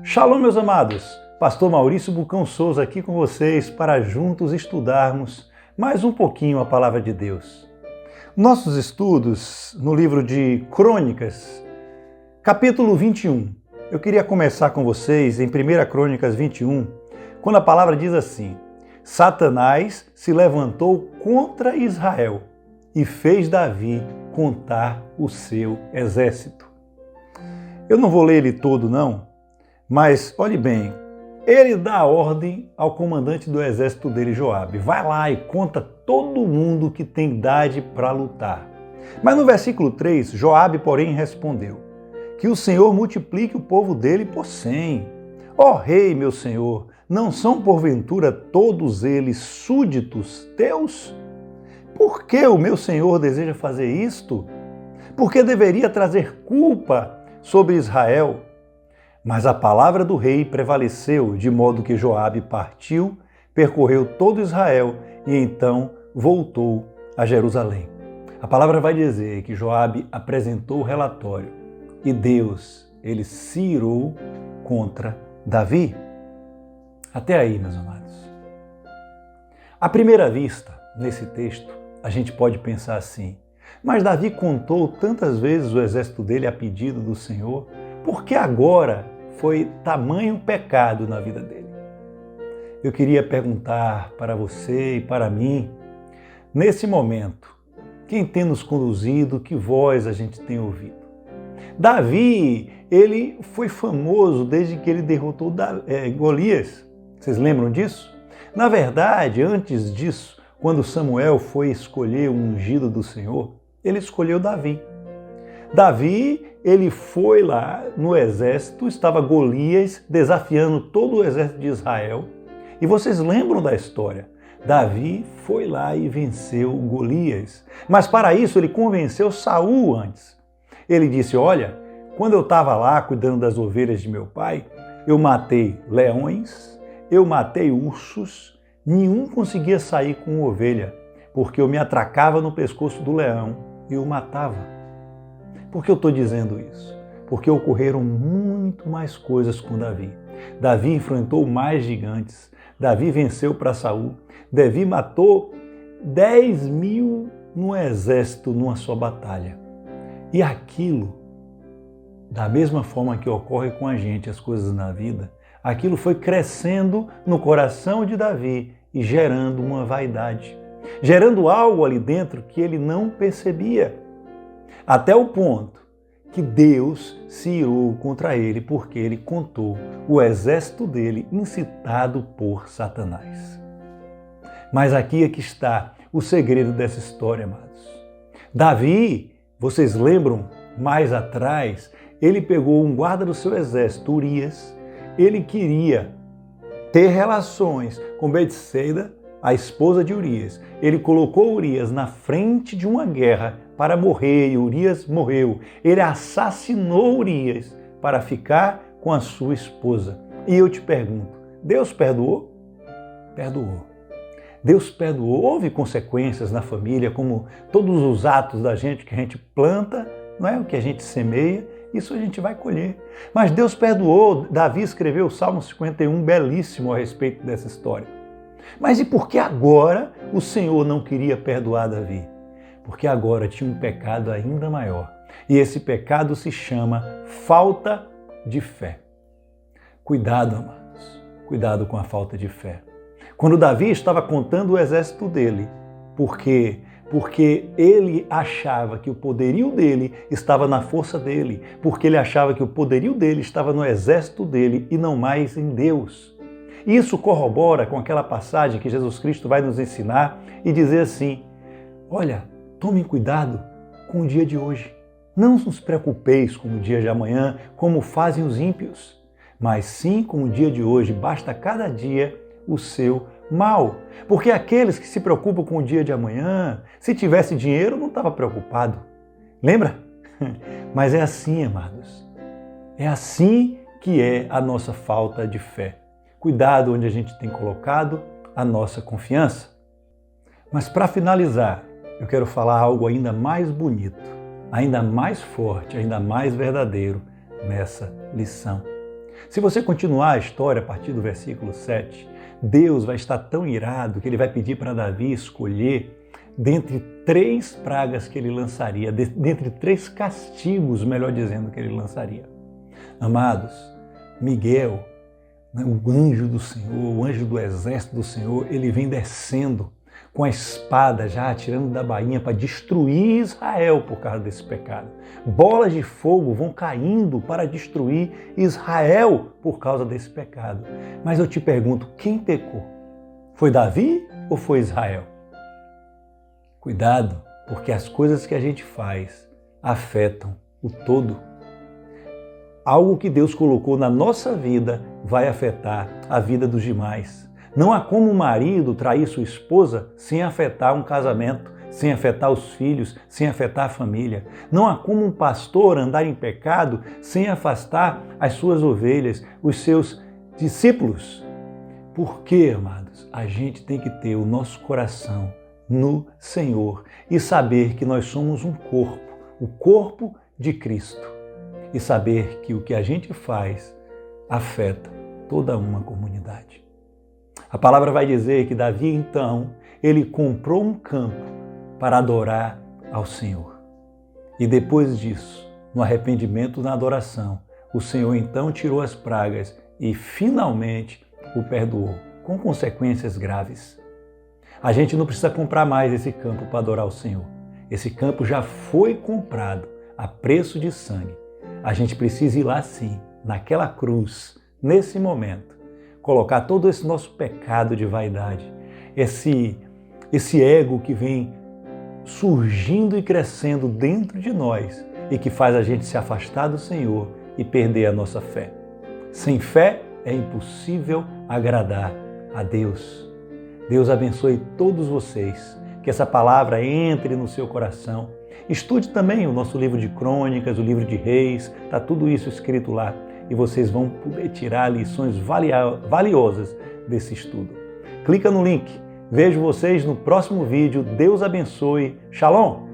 Shalom, meus amados! Pastor Maurício Bucão Souza aqui com vocês para juntos estudarmos mais um pouquinho a Palavra de Deus. Nossos estudos no livro de Crônicas, capítulo 21. Eu queria começar com vocês em 1 Crônicas 21, quando a palavra diz assim: Satanás se levantou contra Israel e fez Davi contar o seu exército. Eu não vou ler ele todo, não. Mas, olhe bem, ele dá a ordem ao comandante do exército dele, Joabe. Vai lá e conta todo mundo que tem idade para lutar. Mas no versículo 3, Joabe, porém, respondeu: que o Senhor multiplique o povo dele por 100. Ó rei, meu senhor, não são porventura todos eles súditos teus? Por que o meu senhor deseja fazer isto? Porque deveria trazer culpa sobre Israel. Mas a palavra do rei prevaleceu, de modo que Joabe partiu, percorreu todo Israel e então voltou a Jerusalém. A palavra vai dizer que Joabe apresentou o relatório e Deus, ele se irou contra Davi. Até aí, meus amados. À primeira vista, nesse texto, a gente pode pensar assim: mas Davi contou tantas vezes o exército dele a pedido do Senhor, por que agora foi tamanho pecado na vida dele? Eu queria perguntar para você e para mim, nesse momento, quem tem nos conduzido, que voz a gente tem ouvido? Davi, ele foi famoso desde que ele derrotou Golias. Vocês lembram disso? Na verdade, antes disso, quando Samuel foi escolher o ungido do Senhor, ele escolheu Davi. Davi, ele foi lá no exército, estava Golias desafiando todo o exército de Israel. E vocês lembram da história? Davi foi lá e venceu Golias. Mas para isso ele convenceu Saul antes. Ele disse: olha, quando eu estava lá cuidando das ovelhas de meu pai, eu matei leões, eu matei ursos, nenhum conseguia sair com ovelha, porque eu me atracava no pescoço do leão e o matava. Por que eu estou dizendo isso? Porque ocorreram muito mais coisas com Davi. Davi enfrentou mais gigantes. Davi venceu para Saul. Davi matou 10.000 no exército numa só batalha. E aquilo, da mesma forma que ocorre com a gente as coisas na vida, aquilo foi crescendo no coração de Davi e gerando uma vaidade, gerando algo ali dentro que ele não percebia. Até o ponto que Deus se irou contra ele porque ele contou o exército dele incitado por Satanás. Mas aqui é que está o segredo dessa história, amados. Davi, vocês lembram mais atrás, ele pegou um guarda do seu exército, Urias. Ele queria ter relações com Betsaida, a esposa de Urias. Ele colocou Urias na frente de uma guerra para morrer, e Urias morreu. Ele assassinou Urias para ficar com a sua esposa. E eu te pergunto, Deus perdoou? Perdoou. Deus perdoou. Houve consequências na família, como todos os atos da gente que a gente planta, não é o que a gente semeia, isso a gente vai colher. Mas Deus perdoou. Davi escreveu o Salmo 51, belíssimo a respeito dessa história. Mas e por que agora o Senhor não queria perdoar Davi? Porque agora tinha um pecado ainda maior. E esse pecado se chama falta de fé. Cuidado, amados. Cuidado com a falta de fé. Quando Davi estava contando o exército dele, porque ele achava que o poderio dele estava na força dele, porque ele achava que o poderio dele estava no exército dele e não mais em Deus. Isso corrobora com aquela passagem que Jesus Cristo vai nos ensinar e dizer assim: olha, tomem cuidado com o dia de hoje. Não nos preocupeis com o dia de amanhã, como fazem os ímpios, mas sim com o dia de hoje. Basta cada dia o seu mal. Porque aqueles que se preocupam com o dia de amanhã, se tivesse dinheiro, não estava preocupado. Lembra? Mas é assim, amados. É assim que é a nossa falta de fé. Cuidado onde a gente tem colocado a nossa confiança. Mas para finalizar, eu quero falar algo ainda mais bonito, ainda mais forte, ainda mais verdadeiro nessa lição. Se você continuar a história a partir do versículo 7, Deus vai estar tão irado que ele vai pedir para Davi escolher dentre 3 pragas que ele lançaria, dentre 3 castigos, melhor dizendo, que ele lançaria. Amados, Miguel, o anjo do Senhor, o anjo do exército do Senhor, ele vem descendo com a espada já atirando da bainha para destruir Israel por causa desse pecado. Bolas de fogo vão caindo para destruir Israel por causa desse pecado. Mas eu te pergunto, quem pecou? Foi Davi ou foi Israel? Cuidado, porque as coisas que a gente faz afetam o todo. Algo que Deus colocou na nossa vida vai afetar a vida dos demais. Não há como um marido trair sua esposa sem afetar um casamento, sem afetar os filhos, sem afetar a família. Não há como um pastor andar em pecado sem afastar as suas ovelhas, os seus discípulos. Por quê, amados? A gente tem que ter o nosso coração no Senhor e saber que nós somos um corpo, o corpo de Cristo. E saber que o que a gente faz afeta toda uma comunidade. A palavra vai dizer que Davi, então, ele comprou um campo para adorar ao Senhor. E depois disso, no arrependimento, na adoração, o Senhor então tirou as pragas e finalmente o perdoou, com consequências graves. A gente não precisa comprar mais esse campo para adorar o Senhor. Esse campo já foi comprado a preço de sangue. A gente precisa ir lá sim, naquela cruz, nesse momento, colocar todo esse nosso pecado de vaidade, esse ego que vem surgindo e crescendo dentro de nós e que faz a gente se afastar do Senhor e perder a nossa fé. Sem fé é impossível agradar a Deus. Deus abençoe todos vocês, que essa palavra entre no seu coração. Estude também o nosso livro de crônicas, o livro de reis, está tudo isso escrito lá e vocês vão poder tirar lições valiosas desse estudo. Clica no link. Vejo vocês no próximo vídeo. Deus abençoe. Shalom!